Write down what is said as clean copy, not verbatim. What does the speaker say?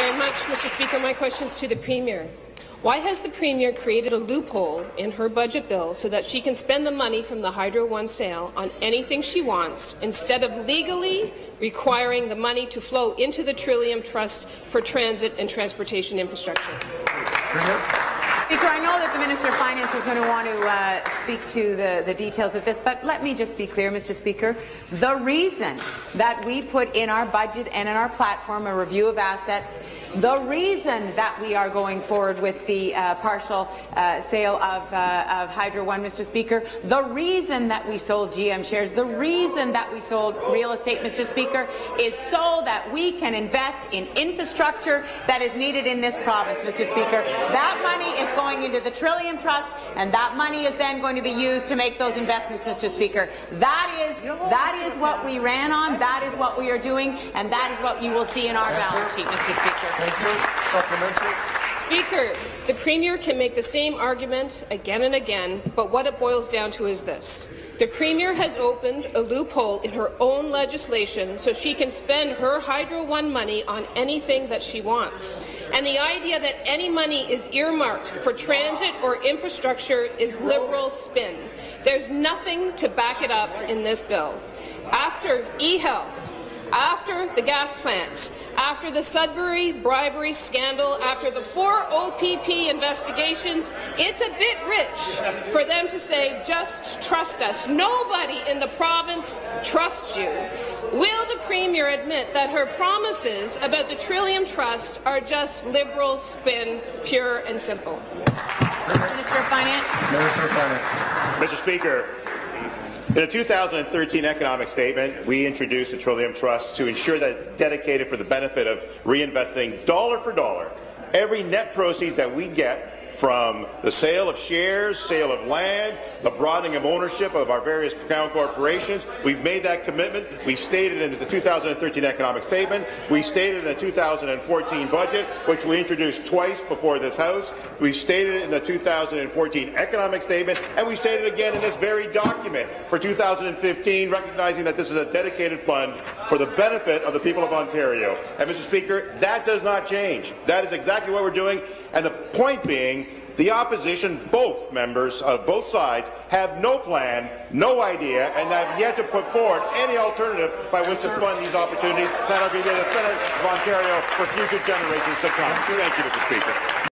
very much, Mr. Speaker. My question is to the Premier. Why has the Premier created a loophole in her budget bill so that she can spend the money from the Hydro One sale on anything she wants, instead of legally requiring the money to flow into the Trillium Trust for transit and transportation infrastructure? Speaker, I know that the Minister of Finance is going to want to speak to the details of this, but let me just be clear, Mr. Speaker. The reason that we put in our budget and in our platform a review of assets, the reason that we are going forward with the partial sale of Hydro One, Mr. Speaker, the reason that we sold GM shares, the reason that we sold real estate, Mr. Speaker, is so that we can invest in infrastructure that is needed in this province, Mr. Speaker. That money is going into the Trillium Trust, and that money is then going to be used to make those investments, Mr. Speaker. That is what we ran on, that is what we are doing, and that is what you will see in our balance sheet, Mr. Speaker. Thank you. Supplementary. Speaker, the Premier can make the same argument again and again, but what it boils down to is this. The Premier has opened a loophole in her own legislation so she can spend her Hydro One money on anything that she wants. And the idea that any money is earmarked for transit or infrastructure is Liberal spin. There's nothing to back it up in this bill. After e-health, after the gas plants, after the Sudbury bribery scandal, after the 4 OPP investigations, it's a bit rich for them to say, just trust us. Nobody in the province trusts you. Will the Premier admit that her promises about the Trillium Trust are just Liberal spin, pure and simple? Minister of Finance. Minister of Finance. Mr. Speaker, in the 2013 economic statement, we introduced the Trillium Trust to ensure that it's dedicated for the benefit of reinvesting dollar for dollar every net proceeds that we get from the sale of shares, sale of land, the broadening of ownership of our various Crown corporations. We've made that commitment. We stated in the 2013 economic statement. We stated in the 2014 budget, which we introduced twice before this House. We stated in the 2014 economic statement, and we stated again in this very document for 2015, recognizing that this is a dedicated fund for the benefit of the people of Ontario. And, Mr. Speaker, that does not change. That is exactly what we're doing. And the point being, the opposition, both members of both sides, have no plan, no idea, and have yet to put forward any alternative by which to fund these opportunities that are going to be the benefit of Ontario for future generations to come. Thank you, Mr. Speaker.